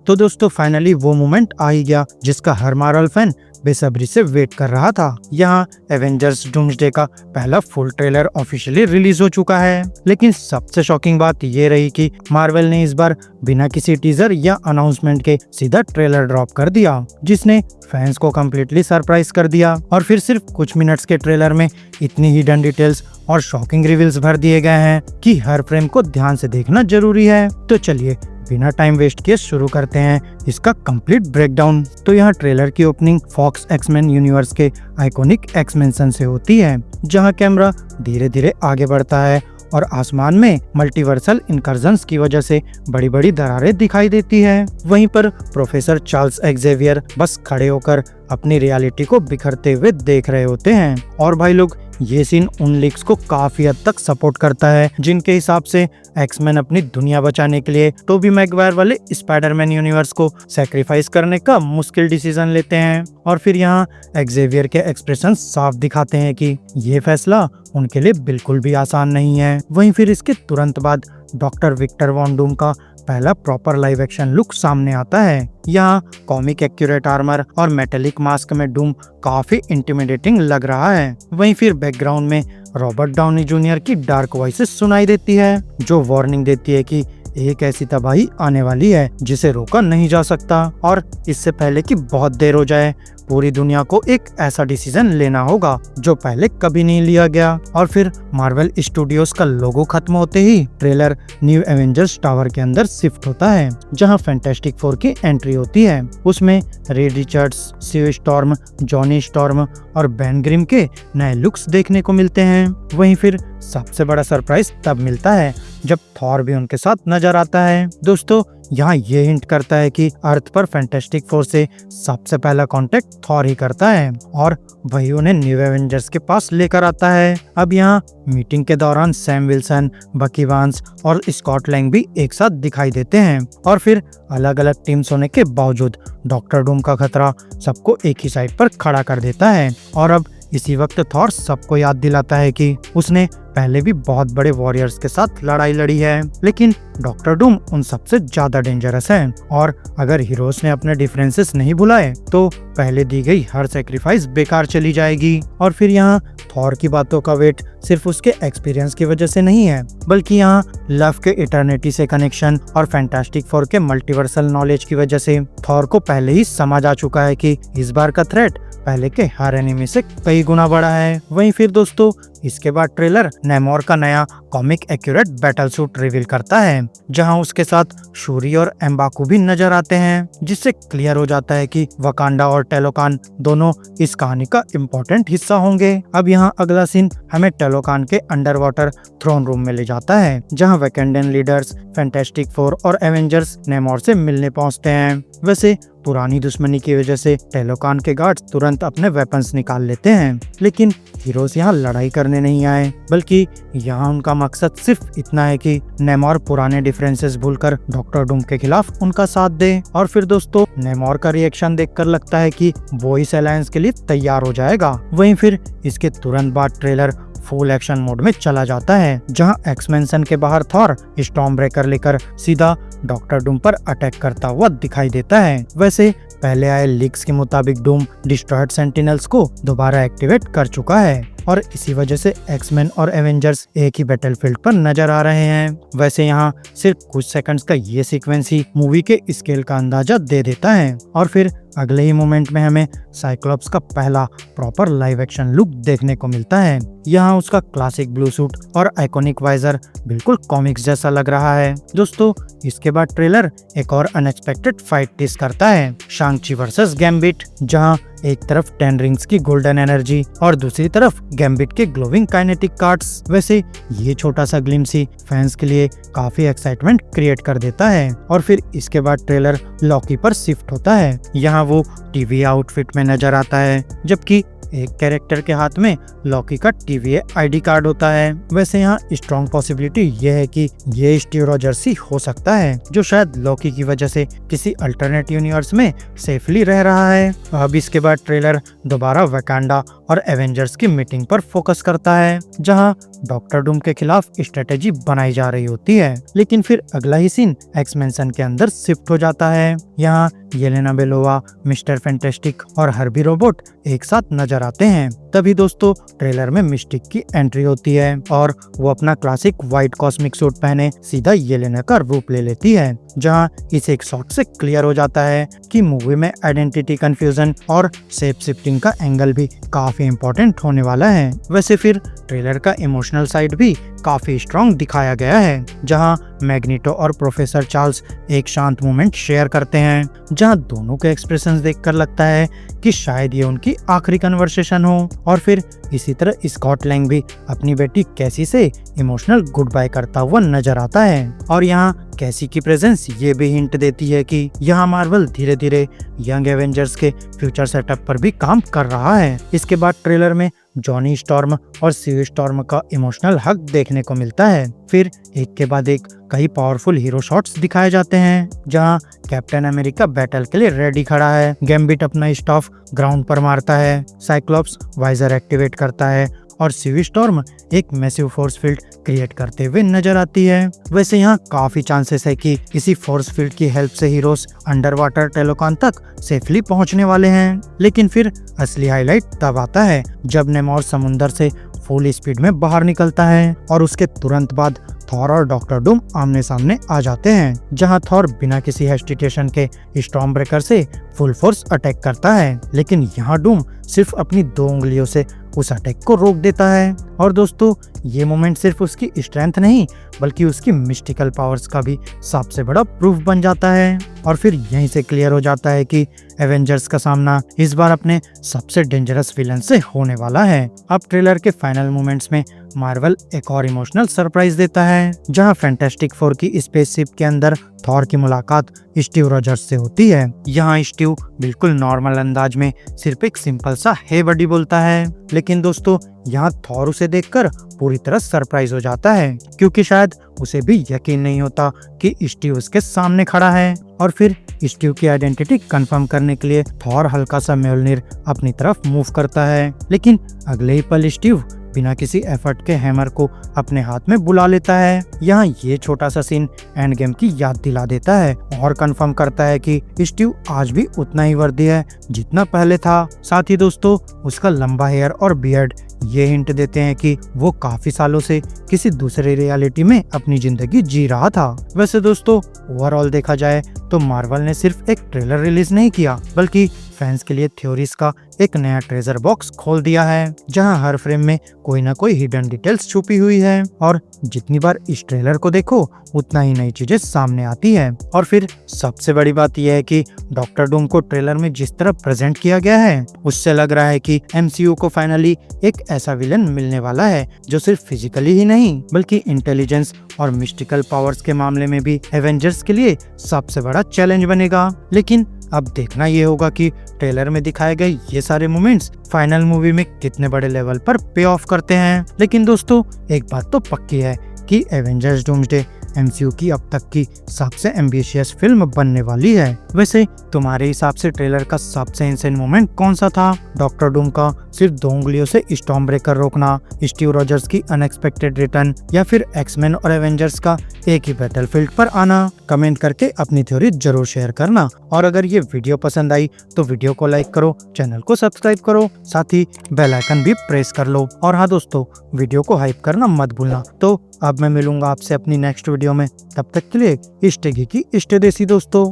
तो दोस्तों फाइनली वो मोमेंट आ ही गया जिसका हर मार्वल फैन बेसब्री से वेट कर रहा था। यहाँ एवेंजर्स डूम्सडे का पहला फुल ट्रेलर ऑफिशियली रिलीज हो चुका है। लेकिन सबसे शॉकिंग बात ये रही कि मार्वल ने इस बार बिना किसी टीजर या अनाउंसमेंट के सीधा ट्रेलर ड्रॉप कर दिया, जिसने फैंस को कम्प्लीटली सरप्राइज कर दिया। और फिर सिर्फ कुछ मिनट्स के ट्रेलर में इतनी हिडन डिटेल्स और शॉकिंग रिवील्स भर दिए गए हैं कि हर फ्रेम को ध्यान से देखना जरूरी है। तो चलिए बिना टाइम वेस्ट किए शुरू करते हैं इसका कंप्लीट ब्रेकडाउन। तो यहाँ ट्रेलर की ओपनिंग फॉक्स एक्समैन यूनिवर्स के आइकॉनिक एक्समेंशन से होती है, जहाँ कैमरा धीरे धीरे आगे बढ़ता है और आसमान में मल्टीवर्सल इनकर्जन्स की वजह से बड़ी बड़ी दरारें दिखाई देती है। वहीं पर प्रोफेसर चार्ल्स एक्जेवियर बस खड़े होकर अपनी रियलिटी को बिखरते हुए देख रहे होते हैं। और भाई लोग, ये सीन उन लीक्स को काफी हद तक सपोर्ट करता है जिनके हिसाब से एक्समैन अपनी दुनिया बचाने के लिए टोबी मैगवायर वाले स्पाइडरमैन यूनिवर्स को सैक्रिफाइस करने का मुश्किल डिसीजन लेते हैं। और फिर यहाँ एक्जेवियर के एक्सप्रेशन साफ दिखाते हैं कि ये फैसला उनके लिए बिल्कुल भी आसान नहीं है। वहीं फिर इसके तुरंत बाद डॉक्टर विक्टर वॉन डूम का पहला प्रॉपर लाइव एक्शन लुक सामने आता है। यहाँ कॉमिक एक्यूरेट आर्मर और मेटेलिक मास्क में डूम काफी इंटिमिडेटिंग लग रहा है। वहीं फिर बैकग्राउंड में रॉबर्ट डाउनी जूनियर की डार्क वॉइसेस सुनाई देती है, जो वार्निंग देती है कि एक ऐसी तबाही आने वाली है जिसे रोका नहीं जा सकता। और इससे पहले कि बहुत देर हो जाए, पूरी दुनिया को एक ऐसा डिसीजन लेना होगा जो पहले कभी नहीं लिया गया। और फिर मार्वल स्टूडियोज का लोगो खत्म होते ही ट्रेलर न्यू एवेंजर्स टावर के अंदर शिफ्ट होता है, जहां फैंटास्टिक फोर की एंट्री होती है। उसमें रेड रिचर्ड्स, स्यू स्टॉर्म, जॉनी स्टॉर्म और बेन ग्रिम के नए लुक्स देखने को मिलते हैं। वहीं फिर सबसे बड़ा सरप्राइज तब मिलता है जब थॉर भी उनके साथ नजर आता है। दोस्तों यहाँ ये हिंट करता है कि अर्थ पर फैंटास्टिक फोर से सबसे पहला कांटेक्ट थॉर ही करता है और वही उन्हें न्यू एवेंजर्स के पास लेकर आता है। अब यहाँ मीटिंग के दौरान सैम विल्सन, बकी वांस और स्कॉट लैंग भी एक साथ दिखाई देते हैं। और फिर अलग अलग टीम्स होने के बावजूद डॉक्टर डूम का खतरा सबको एक ही साइड पर खड़ा कर देता है। और अब इसी वक्त थॉर सबको याद दिलाता है कि उसने पहले भी बहुत बड़े वॉरियर्स के साथ लड़ाई लड़ी है, लेकिन डॉक्टर डूम उन सबसे ज्यादा डेंजरस है। और अगर हीरोज ने अपने डिफरेंसेस नहीं भुलाए तो पहले दी गई हर सेक्रीफाइस बेकार चली जाएगी। और फिर यहाँ थॉर की बातों का वेट सिर्फ उसके एक्सपीरियंस की वजह से नहीं है, बल्कि यहाँ लव के इटर्निटी से कनेक्शन और फैंटास्टिक फोर के मल्टीवर्सल नॉलेज की वजह से थॉर को पहले ही समझ आ चुका है कि इस बार का थ्रेट पहले के हर एनिमी से कई गुना बड़ा है। वहीं फिर दोस्तों इसके बाद ट्रेलर नेमोर का नया comic accurate battle suit reveal करता है, जहां उसके साथ शूरी और एम्बाकू भी नजर आते हैं, जिससे क्लियर हो जाता है कि वकांडा और टेलोकान दोनों इस कहानी का इम्पोर्टेंट हिस्सा होंगे। अब यहाँ अगला सीन हमें टेलोकान के अंडर वाटर थ्रोन रूम में ले जाता है, जहाँ वैकेंडियन लीडर्स, फैंटास्टिक फोर और एवेंजर्स नेमोर से मिलने पहुंचते हैं। वैसे पुरानी दुश्मनी की वजह से टेलोकान के गार्ड्स तुरंत अपने वेपन्स निकाल लेते हैं, लेकिन हीरोज यहाँ लड़ाई करने नहीं आए, बल्कि यहाँ उनका मकसद सिर्फ इतना है कि नेमोर पुराने डिफरेंसेस भूलकर डॉक्टर डूम के खिलाफ उनका साथ दे। और फिर दोस्तों नेमोर का रिएक्शन देखकर लगता है कि वो इस अलायंस के लिए तैयार हो जाएगा। वहीं फिर इसके तुरंत बाद ट्रेलर फुल एक्शन मोड में चला जाता है, जहां एक्समेंशन के बाहर थॉर स्टॉर्म ब्रेकर लेकर सीधा डॉक्टर डूम पर अटैक करता हुआ दिखाई देता है। वैसे पहले आए लीक्स के मुताबिक डूम डिस्ट्रॉयड सेंटिनल्स को दोबारा एक्टिवेट कर चुका है और इसी वजह से एक्समैन और एवेंजर्स एक ही बैटलफील्ड पर नजर आ रहे हैं। वैसे यहाँ सिर्फ कुछ सेकंड्स का ये सीक्वेंस ही मूवी के स्केल का अंदाजा दे देता है। और फिर अगले ही मोमेंट में हमें साइक्लोप्स का पहला प्रॉपर लाइव एक्शन लुक देखने को मिलता है। यहाँ उसका क्लासिक ब्लू सूट और आइकॉनिक वाइजर बिल्कुल कॉमिक्स जैसा लग रहा है। दोस्तों इसके बाद ट्रेलर एक और अनएक्सपेक्टेड फाइट टीज करता है, शांग-ची वर्सेस गैम्बिट, जहाँ एक तरफ 10 रिंग्स की गोल्डन एनर्जी और दूसरी तरफ गैम्बिट के ग्लोविंग काइनेटिक कार्ड्स। वैसे ये छोटा सा ग्लिम्स ही फैंस के लिए काफी एक्साइटमेंट क्रिएट कर देता है। और फिर इसके बाद ट्रेलर लॉकी पर शिफ्ट होता है। यहाँ वो टीवी आउटफिट में नजर आता है, जबकि एक कैरेक्टर के हाथ में लॉकी का TVA ID कार्ड होता है। वैसे यहाँ स्ट्रॉन्ग पॉसिबिलिटी ये है कि ये स्टीव रॉजर्स ही हो सकता है, जो शायद लॉकी की वजह से किसी अल्टरनेट यूनिवर्स में सेफली रह रहा है। अब इसके बाद ट्रेलर दोबारा वकांडा और एवेंजर्स की मीटिंग पर फोकस करता है, जहां डॉक्टर डूम के खिलाफ स्ट्रेटेजी बनाई जा रही होती है। लेकिन फिर अगला ही सीन एक्स मेंशन के अंदर शिफ्ट हो जाता है। यहाँ येलेना बेलोवा, मिस्टर फैंटास्टिक और हर्बी रोबोट एक साथ नजर आते हैं। तभी दोस्तों ट्रेलर में मिस्टिक की एंट्री होती है और वो अपना क्लासिक व्हाइट कॉस्मिक सूट पहने सीधा येलेना का रूप ले लेती है, जहां इस एक शॉट से क्लियर हो जाता है कि मूवी में आइडेंटिटी कंफ्यूजन और शेप शिफ्टिंग का एंगल भी काफी इम्पोर्टेंट होने वाला है। वैसे फिर ट्रेलर का इमोशनल साइड भी काफी स्ट्रॉन्ग दिखाया गया है, जहां मैग्नीटो और प्रोफेसर चार्ल्स एक शांत मोमेंट शेयर करते हैं, जहां दोनों के एक्सप्रेशंस देखकर लगता है कि शायद ये उनकी आखिरी कन्वर्सेशन हो। और फिर इसी तरह स्कॉट लैंग भी अपनी बेटी कैसी से इमोशनल गुड बाय करता हुआ नजर आता है। और यहाँ कैसी की प्रेजेंस ये भी हिंट देती है कि यहाँ मार्वल धीरे धीरे यंग एवेंजर्स के फ्यूचर सेटअप पर भी काम कर रहा है। इसके बाद ट्रेलर में जॉनी स्टॉर्म और सी स्टॉर्म का इमोशनल हक देखने को मिलता है। फिर एक के बाद एक कई पावरफुल हीरो शॉट्स दिखाए जाते हैं, जहां कैप्टन अमेरिका बैटल के लिए रेडी खड़ा है, गैम्बिट अपना स्टाफ ग्राउंड पर मारता है, साइक्लोप्स वाइजर एक्टिवेट करता है और सी स्टॉर्म एक मैसिव फोर्स फील्ड क्रिएट करते हुए नजर आती है। वैसे यहाँ काफी चांसेस है कि इसी फोर्स फील्ड की हेल्प से हीरोज अंडर वाटर टेलोकान तक सेफली पहुंचने वाले हैं। लेकिन फिर असली हाईलाइट तब आता है जब नेमोर समुंदर से फुल स्पीड में बाहर निकलता है और उसके तुरंत बाद थॉर और डॉक्टर डूम आमने सामने आ जाते हैं, जहां थॉर बिना किसी हेस्टिटेशन के स्टॉर्म ब्रेकर से फुल फोर्स अटैक करता है। लेकिन यहाँ डूम सिर्फ अपनी 2 उंगलियों से उस अटैक को रोक देता है। और दोस्तों ये मोमेंट सिर्फ उसकी स्ट्रेंथ नहीं बल्कि उसकी मिस्टिकल पावर्स का भी सबसे बड़ा प्रूफ बन जाता है। और फिर यहीं से क्लियर हो जाता है कि एवेंजर्स का सामना इस बार अपने सबसे डेंजरस विलन से होने वाला है। अब ट्रेलर के फाइनल मोमेंट्स में मार्वल एक और इमोशनल सरप्राइज देता है, जहां फैंटास्टिक फोर की स्पेसशिप के अंदर थॉर की मुलाकात स्टीव रॉजर्स से होती है। यहाँ स्टीव बिल्कुल नॉर्मल अंदाज में सिर्फ एक सिंपल सा हे बडी बोलता है, लेकिन दोस्तों यहाँ थॉर उसे देखकर पूरी तरह सरप्राइज हो जाता है, क्योंकि शायद उसे भी यकीन नहीं होता कि स्टीव उसके सामने खड़ा है। और फिर स्टीव की आइडेंटिटी कंफर्म करने के लिए थॉर हल्का सा म्योल्निर अपनी तरफ मूव करता है, लेकिन अगले ही पल स्टीव बिना किसी एफर्ट के हैमर को अपने हाथ में बुला लेता है। यहाँ ये छोटा सा सीन एंड गेम की याद दिला देता है और कंफर्म करता है कि स्टीव आज भी उतना ही वर्दी है जितना पहले था। साथ ही दोस्तों उसका लंबा हेयर और बियर्ड ये हिंट देते हैं कि वो काफी सालों से किसी दूसरे रियलिटी में अपनी जिंदगी जी रहा था। वैसे दोस्तों ओवरऑल देखा जाए तो मार्वल ने सिर्फ एक ट्रेलर रिलीज नहीं किया बल्कि फैंस के लिए थ्योरीज का एक नया ट्रेजर बॉक्स खोल दिया है, जहां हर फ्रेम में कोई ना कोई हिडन डिटेल्स छुपी हुई है। और जितनी बार इस ट्रेलर को देखो उतना ही नई चीजें सामने आती है। और फिर सबसे बड़ी बात यह है कि डॉक्टर डूम को ट्रेलर में जिस तरह प्रेजेंट किया गया है उससे लग रहा है कि MCU को फाइनली एक ऐसा विलन मिलने वाला है जो सिर्फ फिजिकली ही नहीं बल्कि इंटेलिजेंस और मिस्टिकल पावर्स के मामले में भी एवेंजर्स के लिए सबसे बड़ा चैलेंज बनेगा। लेकिन अब देखना ये होगा कि ट्रेलर में दिखाए गए ये सारे मोमेंट्स फाइनल मूवी में कितने बड़े लेवल पर पे ऑफ करते हैं। लेकिन दोस्तों एक बात तो पक्की है कि एवेंजर्स डूम्सडे MCU की अब तक की सबसे एम्बिशियस फिल्म बनने वाली है। वैसे तुम्हारे हिसाब से ट्रेलर का सबसे इंसेन मोमेंट कौन सा था? डॉक्टर डूम का सिर्फ 2 उंगलियों से स्टॉर्म ब्रेकर रोकना, स्टीव रॉजर्स की अनएक्सपेक्टेड रिटर्न, या फिर एक्समैन और एवेंजर्स का एक ही बैटलफील्ड पर आना? कमेंट करके अपनी थ्योरी जरूर शेयर करना। और अगर ये वीडियो पसंद आई तो वीडियो को लाइक करो, चैनल को सब्सक्राइब करो, साथ ही बेल आइकन भी प्रेस कर लो। और हाँ दोस्तों वीडियो को हाइप करना मत भूलना। तो अब मैं मिलूंगा आपसे अपनी नेक्स्ट वीडियो में, तब तक के लिए इष्टे घी की इष्टे देसी दोस्तों।